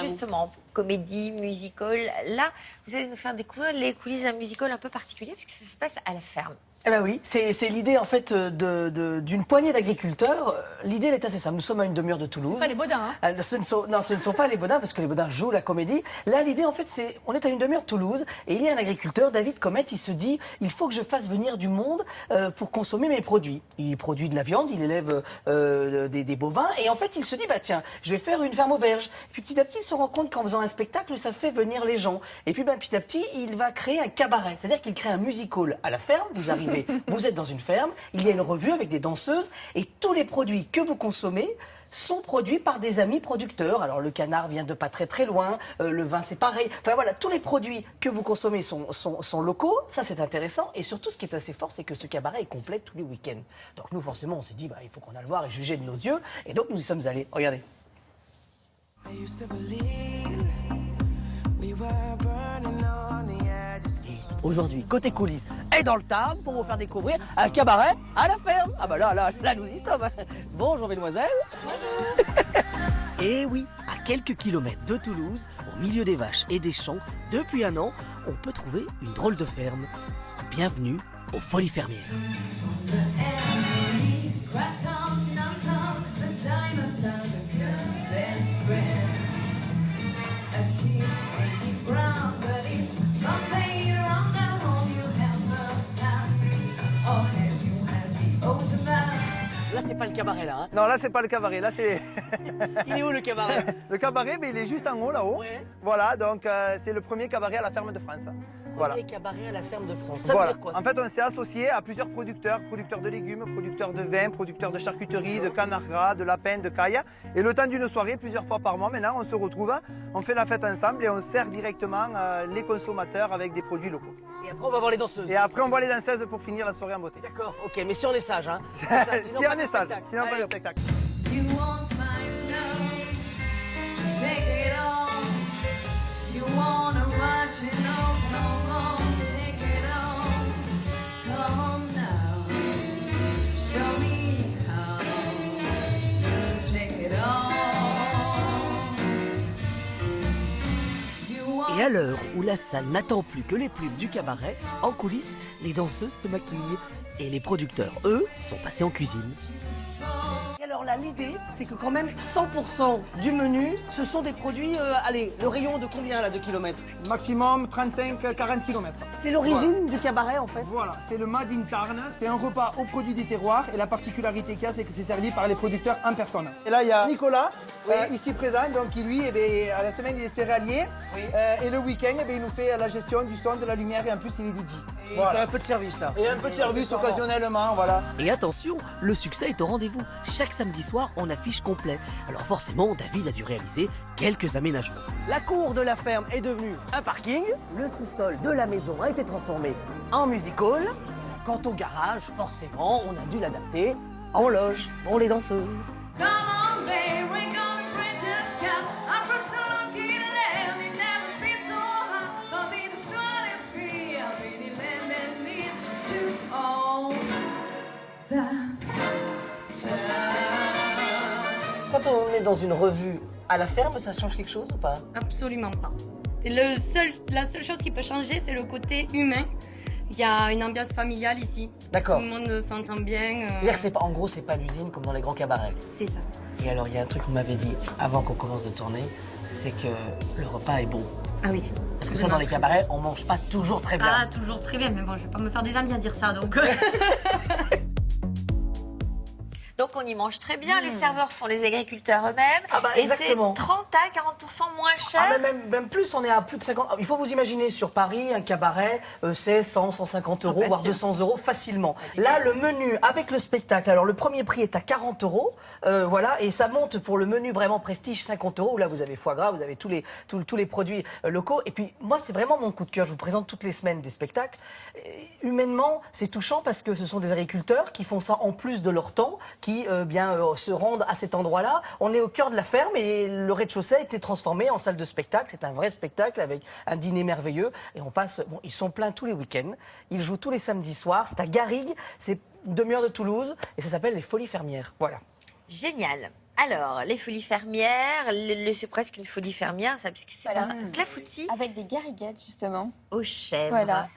justement, comédie, musical. Là, vous allez nous faire découvrir les coulisses d'un musical un peu particulier, puisque ça se passe à la ferme. Eh ben oui, c'est l'idée en fait d'une poignée d'agriculteurs. L'idée elle est assez simple. Nous sommes à une demi-heure de Toulouse. Pas les Baudins, hein. Ce ne sont pas les Baudins parce que les Baudins jouent la comédie. Là, l'idée en fait, c'est on est à une demi-heure de Toulouse et il y a un agriculteur, David Comet, il se dit il faut que je fasse venir du monde pour consommer mes produits. Il produit de la viande, il élève des bovins et en fait il se dit bah tiens, je vais faire une ferme auberge. Puis petit à petit, il se rend compte qu'en faisant un spectacle, ça fait venir les gens. Et puis petit à petit, il va créer un cabaret, c'est-à-dire qu'il crée un musical à la ferme. Vous arrivez vous êtes dans une ferme, il y a une revue avec des danseuses et tous les produits que vous consommez sont produits par des amis producteurs. Alors le canard vient de pas très loin, le vin c'est pareil. Enfin voilà, tous les produits que vous consommez sont locaux, ça c'est intéressant. Et surtout ce qui est assez fort, c'est que ce cabaret est complet tous les week-ends. Donc nous forcément on s'est dit, bah, il faut qu'on aille le voir et juger de nos yeux. Et donc nous y sommes allés. Regardez. Aujourd'hui, côté coulisses et dans le Tarn, pour vous faire découvrir un cabaret à la ferme. Ah bah là nous y sommes. Bonjour mesdemoiselles. Bonjour. Et oui, à quelques kilomètres de Toulouse, au milieu des vaches et des champs, depuis un an, on peut trouver une drôle de ferme. Bienvenue aux Folies Fermières. Là, c'est pas le cabaret, là. Hein. Non, là, c'est pas le cabaret. Là, c'est. Il est où le cabaret? Le cabaret, mais il est juste en haut, là-haut. Ouais. Voilà, donc c'est le premier cabaret à la ferme de France. Voilà. Premier cabaret à la ferme de France. Ça Voilà. veut dire quoi? En fait, on s'est associé à plusieurs producteurs, producteurs de légumes, producteurs de vin, producteurs de charcuterie, de canard gras, de lapin, de caille. Et le temps d'une soirée, plusieurs fois par mois, maintenant, on se retrouve, on fait la fête ensemble et on sert directement les consommateurs avec des produits locaux. Et après, on va voir les danseuses. Et après, on voit les danseuses pour finir la soirée en beauté. D'accord, ok, mais si on est sage, hein. Si Sinon, on pas de est sage, spectacle. sinon pas Allez, de spectacle. You want my love, take it all. You wanna watch it all, come on, take it all. Come now, show me how you take it all. You want Et à l'heure où la salle n'attend plus que les plumes du cabaret, en coulisses, les danseuses se maquillent. Et les producteurs, eux, sont passés en cuisine. Et alors là, l'idée, c'est que quand même 100% du menu, ce sont des produits, allez, le rayon de combien là, de kilomètres? Maximum 35-40 km. C'est l'origine du cabaret en fait. Voilà, c'est le Made in Tarn. C'est un repas aux produits du terroir. Et la particularité qu'il y a, c'est que c'est servi par les producteurs en personne. Et là, il y a Nicolas, ici présent. Donc, qui lui, à la semaine, il est céréalier. Oui. Et le week-end, il nous fait la gestion du son, de la lumière. Et en plus, il est DJ. Et il fait un peu de service là. Et un peu de service occasionnellement, voilà. Et attention, le succès est au rendez-vous. Chaque samedi soir, on affiche complet. Alors forcément, David a dû réaliser quelques aménagements. La cour de la ferme est devenue un parking. Le sous-sol de la maison a été transformé en music-hall. Quant au garage, forcément, on a dû l'adapter en loge pour les danseuses. Come on, babe, we're gonna bridge a sky. I'm so lucky to live, it never feels so high. 'Cause in the stratosphere, I've been landing needs to all Quand on est dans une revue à la ferme, ça change quelque chose ou pas? Absolument pas. Et la seule chose qui peut changer, c'est le côté humain. Il y a une ambiance familiale ici. D'accord. Tout le monde s'entend bien. C'est-à-dire que c'est pas, en gros, c'est pas l'usine comme dans les grands cabarets. C'est ça. Et alors, il y a un truc qu'on m'avait dit avant qu'on commence de tourner, c'est que le repas est bon. Ah oui. Parce que ça, dans les cabarets, on mange pas toujours très bien. Ah, toujours très bien. Mais bon, je vais pas me faire des amis à dire ça, donc. Donc on y mange très bien, les serveurs sont les agriculteurs eux-mêmes. Ah bah, et exactement. c'est 30 à 40% moins cher. Ah, même plus, on est à plus de 50. Il faut vous imaginer sur Paris, un cabaret, c'est 100, 150 euros, voire 200 euros facilement. Là, le menu avec le spectacle, alors le premier prix est à 40 euros, voilà, et ça monte pour le menu vraiment prestige 50 euros. Où là, vous avez foie gras, vous avez tous les produits locaux. Et puis, moi, c'est vraiment mon coup de cœur. Je vous présente toutes les semaines des spectacles. Humainement, c'est touchant parce que ce sont des agriculteurs qui font ça en plus de leur temps, qui se rendent à cet endroit-là. On est au cœur de la ferme et le rez-de-chaussée a été transformé en salle de spectacle. C'est un vrai spectacle avec un dîner merveilleux. Et on passe, bon, ils sont pleins tous les week-ends. Ils jouent tous les samedis soirs. C'est à Garrigues, c'est une demi-heure de Toulouse et ça s'appelle les Folies Fermières. Voilà. Génial. Alors, les folies fermières, c'est presque une folie fermière, ça, puisque c'est Voilà. un clafoutis Avec des gariguettes, justement. aux chèvres. Voilà.